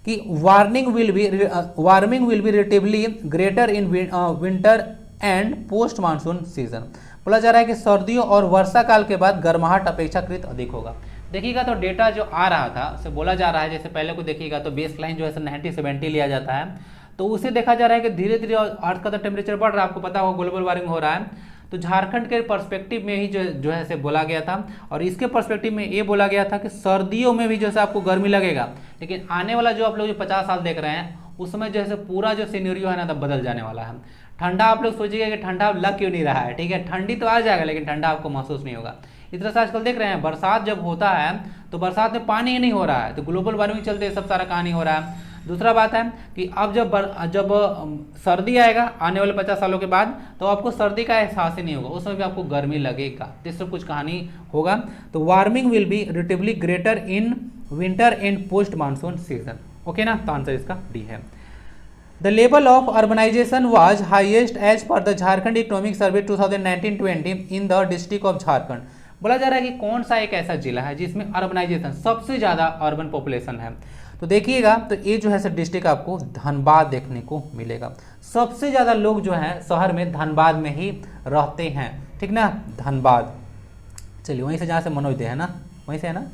कि warming will be relatively greater in winter and post monsoon season. बोला जा रहा है कि सर्दियों और वर्षा काल के बाद गर्माहट अपेक्षाकृत अधिक होगा। देखिएगा तो डेटा जो आ रहा था उसे बोला जा रहा है, जैसे पहले को देखिएगा तो बेस लाइन जो है 90-70 लिया जाता है। तो उसे देखा जा रहा है कि धीरे धीरे अर्थ का तो टेम्परेचर बढ़ रहा है, आपको पता होगा ग्लोबल वार्मिंग हो रहा है। तो झारखंड के पर्सपेक्टिव में ही जो है से बोला गया था। और इसके पर्सपेक्टिव में ये बोला गया था कि सर्दियों में भी जो है आपको गर्मी लगेगा, लेकिन आने वाला जो आप लोग जो 50 साल देख रहे हैं उसमें जो है पूरा जो सिनेरियो है ना तो बदल जाने वाला है। ठंडा आप लोग सोचिएगा कि ठंडा लग क्यों नहीं रहा है, ठीक है, ठंडी तो आ जाएगा लेकिन ठंडा आपको महसूस नहीं होगा। इस तरह से आजकल देख रहे हैं बरसात जब होता है तो बरसात में पानी ही नहीं हो रहा है, तो ग्लोबल वार्मिंग चलते सब सारा कहानी हो रहा है। दूसरा बात है कि अब जब सर्दी आएगा आने वाले 50 सालों के बाद, तो आपको सर्दी का एहसास ही नहीं होगा, उसमें भी आपको गर्मी लगेगा। तो इससे कुछ कहानी होगा। तो warming will be relatively greater in winter and post monsoon season, okay ना। तो आंसर इसका डी है। The level of urbanization was highest as per the Jharkhand economic survey 2019-20 in the district of Jharkhand. बोला जा रहा है कि कौन सा एक ऐसा जिला है जिसमें अर्बनाइजेशन सबसे ज़्यादा अर्बन पॉपुलेशन है। तो देखिएगा तो ये जो है डिस्ट्रिक्ट आपको धनबाद देखने को मिलेगा। सबसे ज़्यादा लोग जो हैं शहर में धनबाद में ही रहते हैं, ठीक ना, धनबाद। चलिए वहीं से जहाँ से मनोज दे है ना, वहीं से है ना।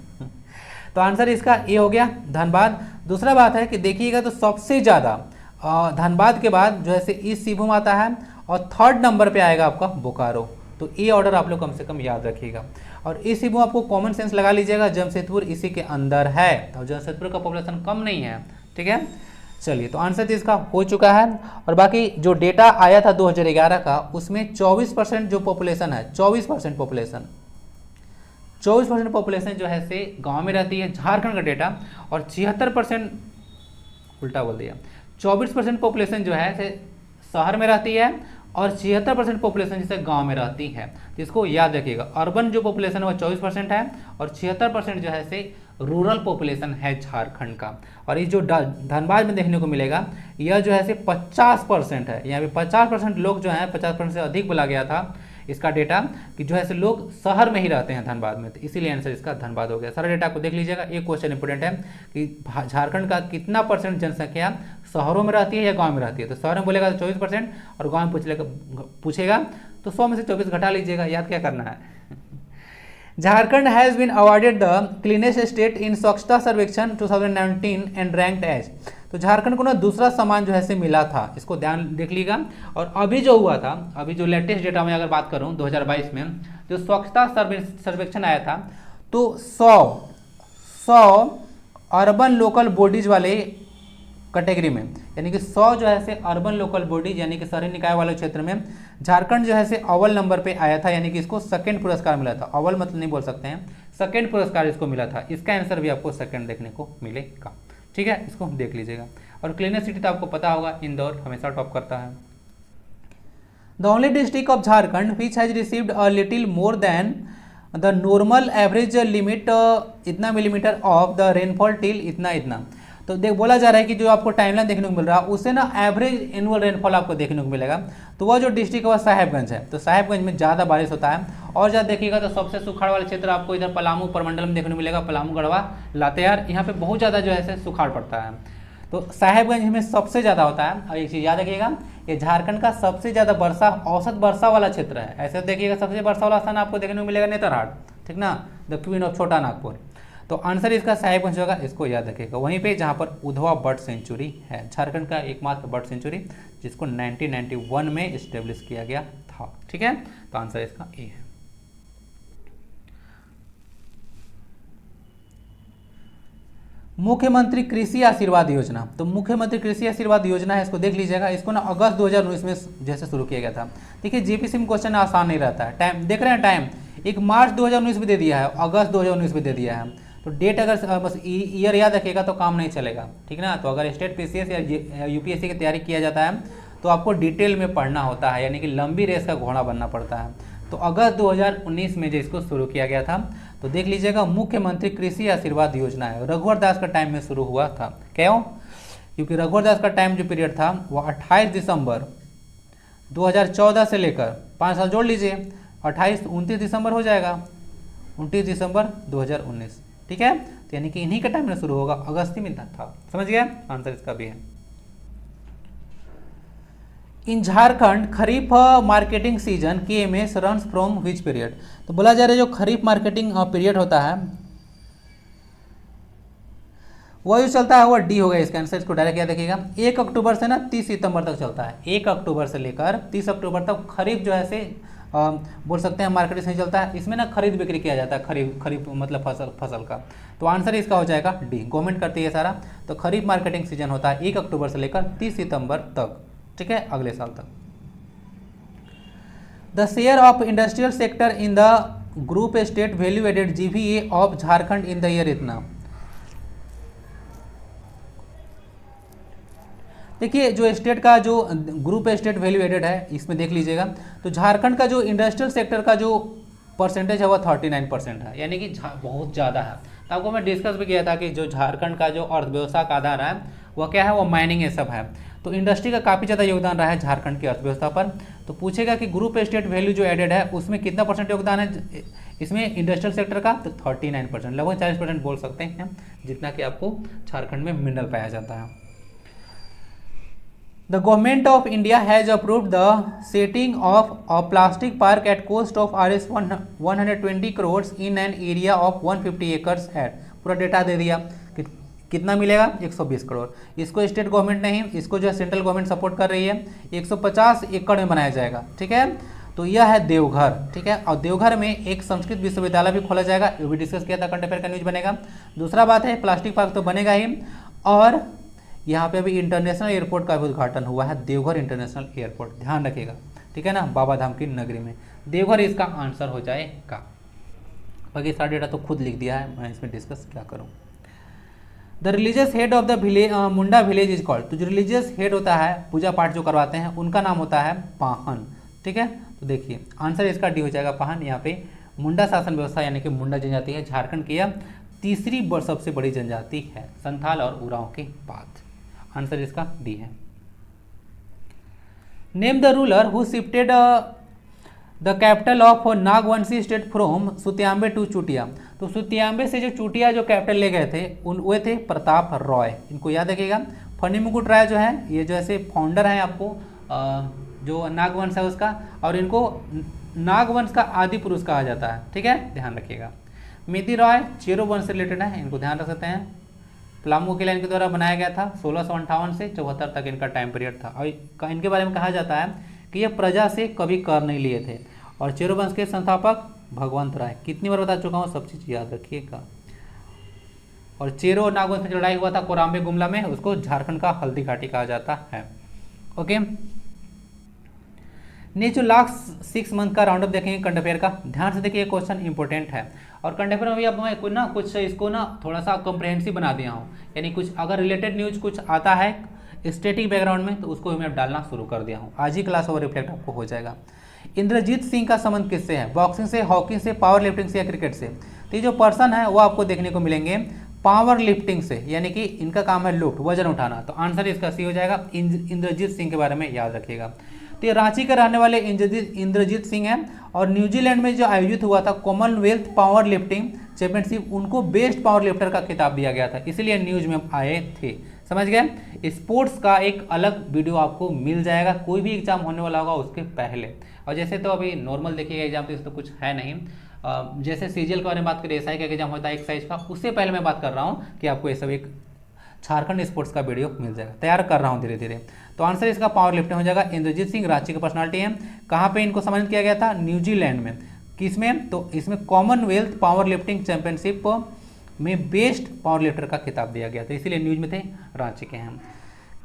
तो आंसर इसका ये हो गया, धनबाद। दूसरा बात है कि देखिएगा तो सबसे ज़्यादा धनबाद के बाद जो है ईस्ट सिंहभूम आता है और 3rd नंबर पे आएगा आपका बोकारो। तो ये ऑर्डर आप लोग कम से कम याद रखिएगा। और ईस्ट सिंहभूम आपको कॉमन सेंस लगा लीजिएगा, जमशेदपुर इसी के अंदर है, तो जमशेदपुर का पॉपुलेशन कम नहीं है, ठीक है। चलिए तो आंसर इसका हो चुका है। और बाकी जो डेटा आया था 2011 का, उसमें 24% जो पॉपुलेशन है, 24% पॉपुलेशन जो है से गाँव में रहती है, झारखंड का डेटा। और 76%, उल्टा बोल दिया, 24% पॉपुलेशन जो है शहर में रहती है और 76% पॉपुलेशन जैसे गांव में रहती है। तो इसको याद रखिएगा, अर्बन जो पॉपुलेशन है वो 24% है और 76% जो है से रूरल पॉपुलेशन है झारखंड का। और ये जो धनबाद में देखने को मिलेगा यह जो है से 50% है। यहाँ पे 50% लोग जो हैं, 50% से अधिक बोला गया था इसका डेटा, कि जो है से लोग शहर में ही रहते हैं धनबाद में। तो इसीलिए आंसर इसका धनबाद हो गया। सारा डेटा को देख लीजिएगा। एक क्वेश्चन इंपोर्टेंट है कि झारखंड का कितना % जनसंख्या शहरों में रहती है या गांव में रहती है। तो शहर में बोलेगा तो 24% और गांव में पूछेगा तो 100 में से 24 घटा लीजिएगा, याद क्या करना है। Jharkhand has been awarded the cleanest state in Swachhata Sarvekshan 2019 and ranked as. तो झारखंड को ना दूसरा सम्मान जो है से मिला था, इसको ध्यान देख लीजिएगा। और अभी जो हुआ था, अभी जो लेटेस्ट डेटा में अगर बात करूं 2022 में जो स्वच्छता सर्वेक्षण आया था, तो 100 अर्बन लोकल बॉडीज वाले कैटेगरी में, यानी कि 100 जो है से अर्बन लोकल बॉडीज यानी कि शहरी निकाय वाले क्षेत्र में झारखंड जो है से अव्वल नंबर पे आया था, यानी कि इसको सेकंड पुरस्कार मिला था। अव्वल मतलब नहीं बोल सकते हैं, सेकंड पुरस्कार इसको मिला था। इसका आंसर भी आपको सेकंड देखने को मिलेगा, ठीक है, इसको देख लीजिएगा। और क्लीनेस्ट सिटी तो आपको पता होगा, इंदौर हमेशा टॉप करता है। The only district of Jharkhand which has received a little more than the normal average limit इतना millimetre of the rainfall till इतना। तो देख बोला जा रहा है कि जो आपको टाइमलाइन देखने को मिल रहा है उससे ना एवरेज एनुअल रेनफॉल आपको देखने को मिलेगा। तो वह जो डिस्ट्रिक्ट है वह साहेबगंज है, तो साहेबगंज में ज़्यादा बारिश होता है। और ज़्यादा देखिएगा तो सबसे सुखाड़ वाला क्षेत्र आपको इधर पलामू प्रमंडल में देखने को मिलेगा, पलामू, गढ़वा, लातेहार, यहाँ पे बहुत ज़्यादा जो है सुखाड़ पड़ता है। तो साहेबगंज में सबसे ज़्यादा होता है। और एक चीज़ याद रखिएगा, ये झारखंड का सबसे ज़्यादा वर्षा, औसत वर्षा वाला क्षेत्र है। ऐसे देखिएगा सबसे वर्षा वाला स्थान आपको देखने को मिलेगा नेतरहाट, ठीक ना, द क्वीन ऑफ छोटा नागपुर। तो आंसर इसका साहेबगंज होगा, इसको याद रखिएगा। वहीं पे जहाँ पर उधवा बर्ड सेंचुरी है, झारखंड का एकमात्र बर्ड सेंचुरी जिसको 1991 में इस्टेब्लिश किया गया था, ठीक है। तो आंसर इसका ए है। मुख्यमंत्री कृषि आशीर्वाद योजना, तो मुख्यमंत्री कृषि आशीर्वाद योजना है, इसको देख लीजिएगा। इसको ना अगस्त 2019 में जैसे शुरू किया गया था। देखिए जीपीसी में क्वेश्चन आसान नहीं रहता है। टाइम देख रहे हैं, टाइम एक मार्च 2019 में दे दिया है, अगस्त 2019 में दे दिया है। तो डेट अगर बस ईयर याद रखिएगा तो काम नहीं चलेगा, ठीक ना। तो अगर स्टेट पीसीएस या यूपीएससी की तैयारी किया जाता है तो आपको डिटेल में पढ़ना होता है, यानी कि लंबी रेस का घोड़ा बनना पड़ता है। तो अगस्त 2019 में जो इसको शुरू किया गया था, तो देख लीजिएगा मुख्यमंत्री कृषि आशीर्वाद योजना है। रघुवर दास का टाइम में शुरू हुआ था। क्यों? क्योंकि रघुवर दास का टाइम जो पीरियड था वो 28 दिसंबर 2014 से लेकर 5 साल जोड़ लीजिए, 29 दिसंबर हो जाएगा, 29 दिसंबर 2019, ठीक है। तो यानी कि इन्हीं का टाइम में शुरू होगा, अगस्त में था। समझ गया? आंसर इसका भी है। In Jharkhand kharif marketing season KMS runs from which period, तो बोला जा रहा है जो खरीफ मार्केटिंग पीरियड होता है वह जो चलता है वह डी होगा इसका आंसर। इसको डायरेक्ट क्या देखिएगा, 1 अक्टूबर से ना 30 सितंबर तक चलता है। 1 अक्टूबर से लेकर 30 अक्टूबर तक खरीफ जो है से बोल सकते हैं मार्केट से चलता है। इसमें ना खरीद बिक्री किया जाता है, खरीफ मतलब फसल का। तो आंसर इसका हो जाएगा डी, गवर्नमेंट करती है सारा। तो खरीफ मार्केटिंग सीजन होता है 1 अक्टूबर से लेकर 30 सितंबर तक, ठीक है, अगले साल तक। The share of industrial sector in the group state value added GVA of Jharkhand in the year इतना। देखिए जो स्टेट का जो ग्रुप स्टेट वैल्यू एडेड है इसमें देख लीजिएगा, तो झारखंड का जो इंडस्ट्रियल सेक्टर का जो परसेंटेज है वह 39% है, यानी कि बहुत ज़्यादा है। तो आपको मैं डिस्कस भी किया था कि जो झारखंड का जो अर्थव्यवस्था का आधार है वह क्या है, वो माइनिंग ये सब है। तो इंडस्ट्री का काफ़ी ज़्यादा योगदान रहा है झारखंड की अर्थव्यवस्था पर। तो पूछेगा कि ग्रुप स्टेट वैल्यू जो एडेड है उसमें कितना % योगदान है इसमें इंडस्ट्रियल सेक्टर का, तो 39%, लगभग 40% बोल सकते हैं जितना कि आपको झारखंड में मिनरल पाया जाता है। The government of India has approved the setting of a plastic park at cost of Rs 120 crores in an area of 150 acres at, पूरा डेटा दे दिया कि कितना मिलेगा, 120 करोड़। इसको स्टेट गवर्नमेंट नहीं, इसको जो है सेंट्रल गवर्नमेंट सपोर्ट कर रही है। 150 एकड़ में बनाया जाएगा, ठीक है। तो यह है देवघर, ठीक है। और देवघर में एक संस्कृत विश्वविद्यालय भी खोला जाएगा, ये भी डिस्कस किया था, करंट अफेयर का न्यूज बनेगा। दूसरा बात है प्लास्टिक पार्क तो बनेगा ही, और यहाँ पे अभी इंटरनेशनल एयरपोर्ट का भी उद्घाटन हुआ है, देवघर इंटरनेशनल एयरपोर्ट, ध्यान रखिएगा, ठीक है ना, बाबा धाम की नगरी में। देवघर इसका आंसर हो जाएगा। बाकी सारा डेटा तो खुद लिख दिया है, मैं इसमें डिस्कस क्या करूँ। The religious head of the village Munda village is called, तो जो रिलीजियस हेड होता है, पूजा पाठ जो करवाते हैं, उनका नाम होता है पाहन, ठीक है। तो देखिए आंसर इसका डी हो जाएगा पाहन। यहाँ पे मुंडा शासन व्यवस्था यानी कि मुंडा जनजाति है, झारखंड की यह तीसरी सबसे बड़ी जनजाति है, संथाल और उरांव के बाद। आंसर इसका डी है। Name the ruler who shifted the capital of Nagvanshi state from Sutiyambe to Chutia, तो सुतियांबे से जो चुटिया जो कैपिटल ले गए थे वे थे प्रताप रॉय। इनको याद रखिएगा। फनी मुकुट राय जो है ये जो ऐसे फाउंडर हैं आपको जो नागवंश है उसका, और इनको नागवंश का आदि पुरुष कहा जाता है, ठीक है, ध्यान रखिएगा। मिति रॉय चेरो वंश से रिलेटेड है, इनको ध्यान रख सकते हैं। प्लामू की लाइन के द्वारा बनाया गया था 1658 से 74 तक इनका टाइम पीरियड था। और इनके बारे में कहा जाता है कि ये प्रजा से कभी कर नहीं लिए थे। और चेरो वंश के संस्थापक भगवंत राय, कितनी बार बता चुका हूँ, सब चीज़ याद रखिएगा। और चेरो नागवंश में लड़ाई हुआ था कोराम्बे गुमला में, उसको झारखंड का हल्दी घाटी कहा जाता है। ओके, नेक्स्ट जो लास्ट 6 मंथ का राउंड अप देखेंगे करंट अफेयर का, ध्यान से देखिए, क्वेश्चन इंपॉर्टेंट है। और करंट अफेयर में भी अब मैं कुछ इसको थोड़ा सा कॉम्प्रहेंसिव बना दिया हूँ, यानी कुछ अगर रिलेटेड न्यूज कुछ आता है स्टैटिक बैकग्राउंड में तो उसको भी मैं डालना शुरू कर दिया हूँ। आज ही क्लास ओवर रिफ्लेक्ट आपको हो जाएगा। इंद्रजीत सिंह का संबंध किससे है? बॉक्सिंग से, हॉकी से, पावर लिफ्टिंग से या क्रिकेट से? तो ये जो पर्सन है वो आपको देखने को मिलेंगे पावर लिफ्टिंग से, यानी कि इनका काम है लिफ्ट, वजन उठाना। तो आंसर इसका सी हो जाएगा। इंद्रजीत सिंह के बारे में याद रखिएगा। तो ये रांची के रहने वाले इंद्रजीत सिंह हैं और न्यूजीलैंड में जो आयोजित हुआ था कॉमनवेल्थ पावर लिफ्टिंग चैंपियनशिप, उनको बेस्ट पावर लिफ्टर का खिताब दिया गया था, इसलिए न्यूज में आए थे। समझ गए? स्पोर्ट्स का एक अलग वीडियो आपको मिल जाएगा, कोई भी एग्जाम होने वाला होगा उसके पहले। और जैसे तो अभी नॉर्मल देखिएगा एग्जाम तो इस तो कुछ है नहीं, जैसे सीजीएल के बारे में बात करें, एसआई का एग्जाम होता है एक्साइज का, उससे पहले मैं बात कर रहा हूँ कि आपको ये सब एक झारखंड स्पोर्ट्स का वीडियो मिल जाएगा, तैयार कर रहा हूँ धीरे धीरे। तो आंसर इसका पावर लिफ्टिंग हो जाएगा। इंद्रजीत सिंह रांची की पर्सनालिटी है। कहाँ पे इनको सम्मानित किया गया था? न्यूजीलैंड में। किसमें? तो इसमें कॉमनवेल्थ पावर लिफ्टिंग चैंपियनशिप में बेस्ट पावर लिफ्टर का खिताब दिया गया था, इसीलिए न्यूज में थे, रांची के हैं।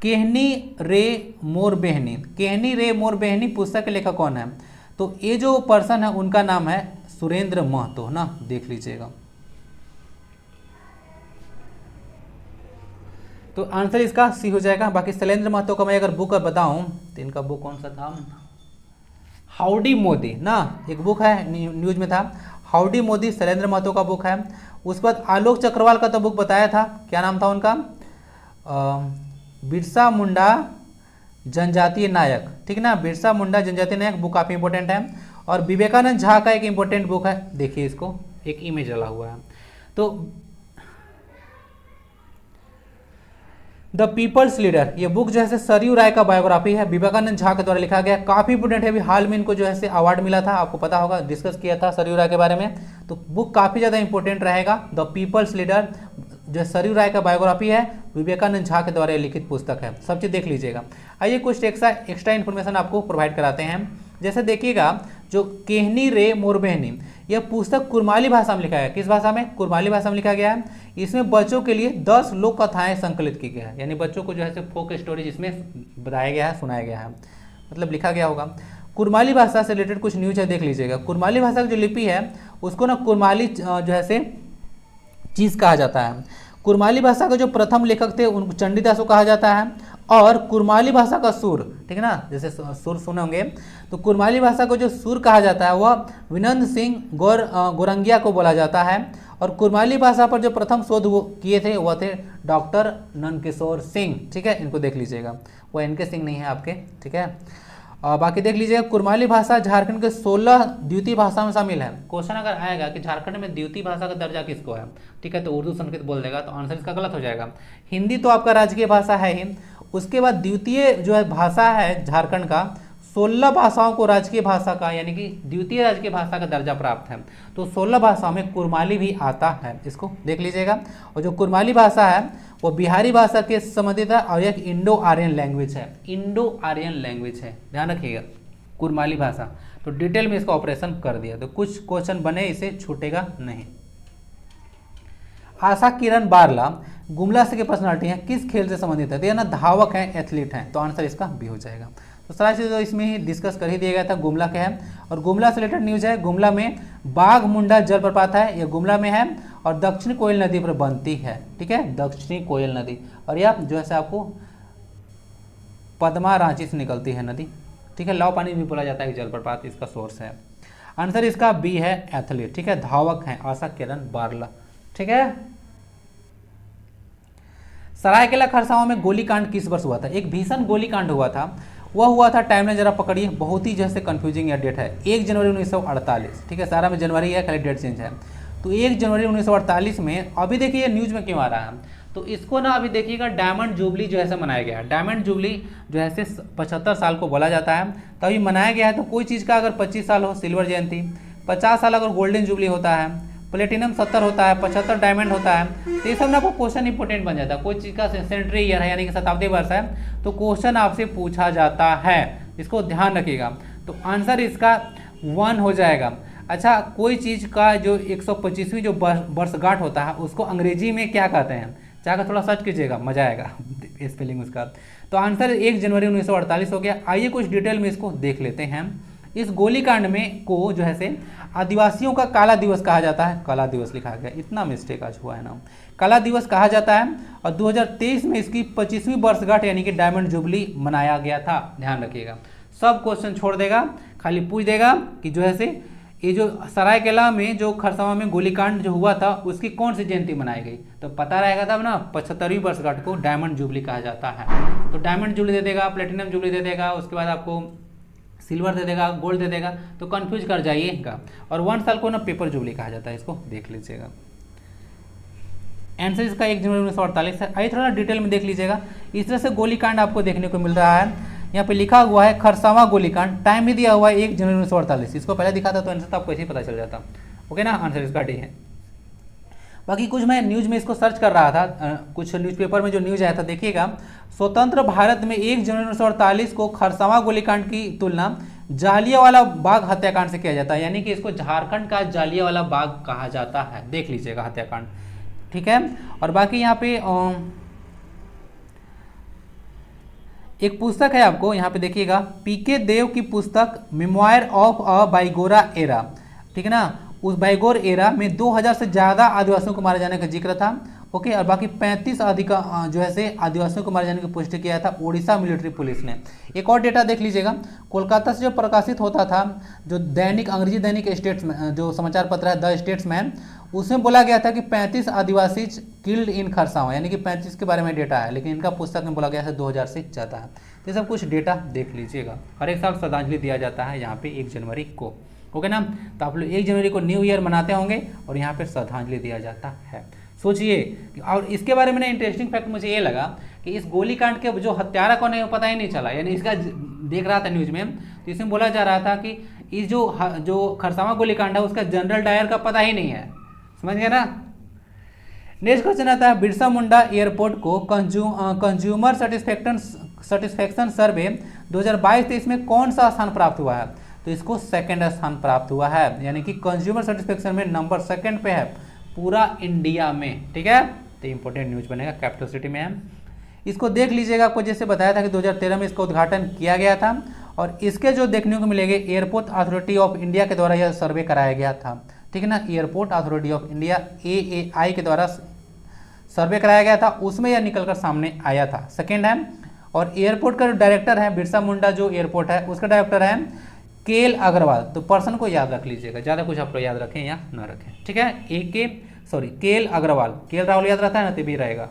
केहनी रे मोरबेहनी, केहनी रे मोरबेहनी पुस्तक के लेखक कौन है? तो ये जो पर्सन है उनका नाम है सुरेंद्र महतो ना, देख लीजिएगा। तो आंसर इसका सी हो जाएगा। बाकी शैलेंद्र महतो का मैं अगर बुक बताऊं तो इनका बुक कौन सा था? हाउडी मोदी ना, एक बुक है न्यूज में था, हाउडी मोदी शैलेंद्र महतो का बुक है। उसके बाद आलोक चक्रवाल का तो बुक बताया था, क्या नाम था उनका? बिरसा मुंडा जनजातीय नायक, ठीक ना, बिरसा मुंडा जनजातीय नायक बुक काफ़ी इंपॉर्टेंट है। और विवेकानंद झा का एक इंपॉर्टेंट बुक है, देखिए इसको, एक इमेज डाला हुआ है। तो द पीपल्स लीडर, ये बुक जो है सरयू राय का बायोग्राफी है, विवेकानंद झा के द्वारा लिखा गया, काफ़ी इंपॉर्टेंट है। अभी हाल में इनको जो है अवार्ड मिला था, आपको पता होगा, डिस्कस किया था सरयू राय के बारे में। तो बुक काफ़ी ज़्यादा इंपॉर्टेंट रहेगा। द पीपल्स लीडर जो सरयू राय का बायोग्राफी है, विवेकानंद झा के द्वारा लिखित पुस्तक है, सब चीज़ देख लीजिएगा। आइए कुछ एक्स्ट्रा इन्फॉर्मेशन आपको प्रोवाइड कराते हैं। जैसे देखिएगा, जो केहनी रे मोरबेहनी, यह पुस्तक कुरमाली भाषा में लिखा गया है। किस भाषा में? कुरमाली भाषा में लिखा गया है। इसमें बच्चों के लिए 10 लोक कथाएं संकलित की गई है, यानी बच्चों को जो है फोक स्टोरीज इसमें बताया गया है, सुनाया गया है, मतलब लिखा गया होगा। कुरमाली भाषा से रिलेटेड कुछ न्यूज है, देख लीजिएगा। कुरमाली भाषा की जो लिपि है उसको ना कुरमाली जो है चीज़ कहा जाता है। कुरमाली भाषा के जो प्रथम लेखक थे उनको चंडीदास को कहा जाता है। और कुरमाली भाषा का सुर, ठीक है ना, जैसे सुर सुने होंगे, तो कुरमाली भाषा को जो सुर कहा जाता है वह विनंद सिंह गोरंगिया को बोला जाता है। और कुरमाली भाषा पर जो प्रथम शोध वो किए थे वह थे डॉक्टर नंदकिशोर सिंह, ठीक है, इनको देख लीजिएगा, वो एनके सिंह नहीं है आपके, ठीक है। और बाकी देख लीजिएगा, कुरमाली भाषा झारखंड के 16 द्वितीय भाषा में शामिल है। क्वेश्चन अगर आएगा कि झारखंड में द्वितीय भाषा का दर्जा किसको है, ठीक है, तो उर्दू संस्कृत बोल देगा, तो आंसर इसका गलत हो जाएगा। हिंदी तो आपका राजकीय भाषा है ही, उसके बाद द्वितीय जो है भाषा है झारखंड का, 16 भाषाओं को राजकीय भाषा का यानी कि द्वितीय राजकीय भाषा का दर्जा प्राप्त है। तो 16 भाषाओं में कुरमाली भी आता है, इसको देख लीजिएगा। और जो कुरमाली भाषा है वो बिहारी भाषा के संबंधित है और एक इंडो आर्यन लैंग्वेज है, इंडो आर्यन लैंग्वेज है, ध्यान रखिएगा, कुरमाली भाषा। तो डिटेल में इसका ऑपरेशन कर दिया, तो कुछ क्वेश्चन बने, इसे छूटेगा नहीं। आशा किरण बारला गुमला से की पर्सनालिटी है, किस खेल से संबंधित है? तो यह ना धावक हैं, एथलीट हैं, तो आंसर इसका बी हो जाएगा। तो सारा चीज़ तो इसमें ही डिस्कस कर ही दिया गया था, गुमला के है। और गुमला से रिलेटेड न्यूज है, गुमला में बाघ मुंडा जलप्रपात है, यह गुमला में है और दक्षिणी कोयल नदी पर बनती है, ठीक है, दक्षिणी कोयल नदी। और यह जो है आपको पद्मा रांची से निकलती है नदी, ठीक है, लाव पानी भी बोला जाता है जलप्रपात, इसका सोर्स है। आंसर इसका बी है, एथलीट, ठीक है, धावक हैं आशा किरण बारला, ठीक है। सरायकेला खरसावां में गोलीकांड किस वर्ष हुआ था? एक भीषण गोलीकांड हुआ था, वह हुआ था, टाइम ने जरा पकड़िए, बहुत ही जैसे कंफ्यूजिंग या डेट है, 1 जनवरी 1948, ठीक है, सारा में जनवरी है, खाली डेट चेंज है। तो 1 जनवरी 1948 में, अभी देखिए ये न्यूज में क्यों आ रहा है, तो इसको ना अभी देखिएगा डायमंड जुबली जो है मनाया गया है। डायमंड जुबली जो है 75 साल को बोला जाता है, तो अभी मनाया गया है। तो कोई चीज़ का अगर 25 साल हो सिल्वर जयंती, 50 साल अगर गोल्डन जुबली होता है, प्लेटिनम 70 होता है, 75 डायमंड होता है। तो ये सब ना आपको क्वेश्चन इंपोर्टेंट बन जाता है। कोई चीज़ का सेंचुरी ईयर है यानी कि शताब्दी वर्ष है तो क्वेश्चन आपसे पूछा जाता है, इसको ध्यान रखिएगा। तो आंसर इसका 1 हो जाएगा। अच्छा, कोई चीज़ का जो 125वीं जो वर्षगांठ होता है उसको अंग्रेजी में क्या कहते हैं, चाहे थोड़ा सर्च कीजिएगा, मजा आएगा स्पेलिंग उसका। तो आंसर 1 जनवरी 1948 हो गया। आइए कुछ डिटेल में इसको देख लेते हैं। इस गोलीकांड में को जो है से आदिवासियों का काला दिवस कहा जाता है, काला दिवस लिखा गया, इतना मिस्टेक आज हुआ है ना, काला दिवस कहा जाता है। और 2023 में इसकी 25वीं वर्षगांठ यानी कि डायमंड जुबली मनाया गया था। ध्यान रखिएगा, सब क्वेश्चन छोड़ देगा, खाली पूछ देगा कि जो है से ये जो सरायकेला में जो खरसावां में गोलीकांड जो हुआ था उसकी कौन सी जयंती मनाई गई, तो पता रहेगा तब ना। 75वीं वर्षगांठ को डायमंड जुबली कहा जाता है। तो डायमंड जुबली दे देगा, प्लेटिनम जुबली दे देगा, उसके बाद आपको सिल्वर दे देगा, गोल्ड दे देगा, तो कंफ्यूज कर जाइएगा। और 1 साल को ना पेपर जुबली कहा जाता है, इसको देख लीजिएगा। आंसर इसका 1 जनवरी 1948 है। आइए थोड़ा डिटेल में देख लीजिएगा। इस तरह से गोलीकांड आपको देखने को मिल रहा है। यहाँ पे लिखा हुआ है खरसावां गोलीकांड, टाइम भी दिया हुआ है 1 जनवरी 1948। इसको पहले दिखा था तो आंसर तो आपको ऐसे ही पता चल जाता। ओके ना, आंसर इसका डी है। बाकी कुछ मैं न्यूज़ में इसको सर्च कर रहा था, कुछ न्यूज़पेपर में जो न्यूज़ आया था देखिएगा। स्वतंत्र भारत में 1 जनवरी 1948 को खरसावां गोलीकांड की तुलना जालियांवाला बाग हत्याकांड से किया जाता है, यानी कि इसको झारखंड का जालियांवाला बाग कहा जाता है। देख लीजिएगा हत्याकांड, ठीक है। और बाकी यहाँ पे एक पुस्तक है आपको यहाँ पे देखिएगा, पीके देव की पुस्तक मेमोयर ऑफ अ बाइगोरा एरा, ठीक है ना। उस बाइगोर एरा में 2000 से ज़्यादा आदिवासियों को मारे जाने का जिक्र था। ओके, और बाकी 35 जो है से आदिवासियों को मारे जाने की पुष्टि किया था उड़ीसा मिलिट्री पुलिस ने। एक और डेटा देख लीजिएगा, कोलकाता से जो प्रकाशित होता था जो दैनिक अंग्रेजी दैनिक स्टेट्समैन जो समाचार पत्र है द स्टेट्समैन, उसमें बोला गया था कि 35 आदिवासी किल्ड इन खरसावां, यानी कि 35 के बारे में डेटा है, लेकिन इनका पुस्तक में बोला गया था 2000 से ज़्यादा है। तो ये सब कुछ डेटा देख लीजिएगा। हर एक साल श्रद्धांजलि दिया जाता है यहाँ पे 1 जनवरी को। ओके ना, तो आप लोग 1 जनवरी को न्यू ईयर मनाते होंगे और यहाँ पे श्रद्धांजलि दिया जाता है। सोचिए, और इसके बारे में ना इंटरेस्टिंग फैक्ट मुझे ये लगा कि इस गोलीकांड के जो हत्यारा कौन है वो पता ही नहीं चला। यानी इसका देख रहा था न्यूज़ में, तो इसमें बोला जा रहा था कि इस जो खरसावां गोलीकांड है उसका जनरल डायर का पता ही नहीं है। समझ गया ना। नेक्स्ट क्वेश्चन आता है, बिरसा मुंडा एयरपोर्ट को कंज्यूमर सेटिस्फेक्शन सर्वे 2022-23 में कौन सा स्थान प्राप्त हुआ है, तो इसको 2nd स्थान प्राप्त हुआ है, यानी कि कंज्यूमर सेटिस्फेक्शन में नंबर 2nd पे है पूरा इंडिया में, ठीक है। तो इंपॉर्टेंट न्यूज बनेगा, कैपिटल सिटी में है। इसको देख लीजिएगा, आपको जैसे बताया था कि 2013 में इसका उद्घाटन किया गया था और इसके जो देखने को मिलेंगे एयरपोर्ट अथॉरिटी ऑफ इंडिया के द्वारा यह सर्वे कराया गया था, ठीक है ना। Airport authority of India AAI के द्वारा सर्वे कराया गया था, उसमें यह निकलकर सामने आया था, 2nd है। और एयरपोर्ट का जो डायरेक्टर है, बिरसा मुंडा जो एयरपोर्ट है उसका डायरेक्टर है केएल अग्रवाल। तो पर्सन को याद रख लीजिएगा, ज़्यादा कुछ आप लोग याद रखें या ना रखें, ठीक है। केएल अग्रवाल, केएल राहुल याद रहता है ना, तो भी रहेगा।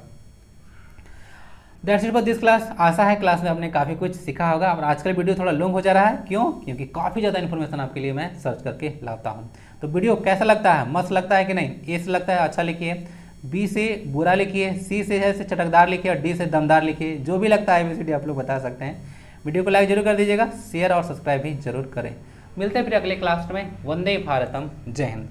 That's it for this class. आशा है क्लास में आपने काफ़ी कुछ सीखा होगा। और आज का वीडियो थोड़ा लॉन्ग हो जा रहा है, क्यों? क्योंकि काफ़ी ज़्यादा इन्फॉर्मेशन आपके लिए मैं सर्च करके लाता हूँ। तो वीडियो कैसा लगता है, मस्त लगता है कि नहीं? ए से लगता है अच्छा लिखिए, बी से बुरा लिखिए, सी से है से चटकदार लिखिए और डी से दमदार लिखिए। जो भी लगता है ABCD आप लोग बता सकते हैं। वीडियो को लाइक जरूर कर दीजिएगा, शेयर और सब्सक्राइब भी जरूर करें। मिलते हैं फिर अगले क्लास में। वंदे भारतम, जय हिंद।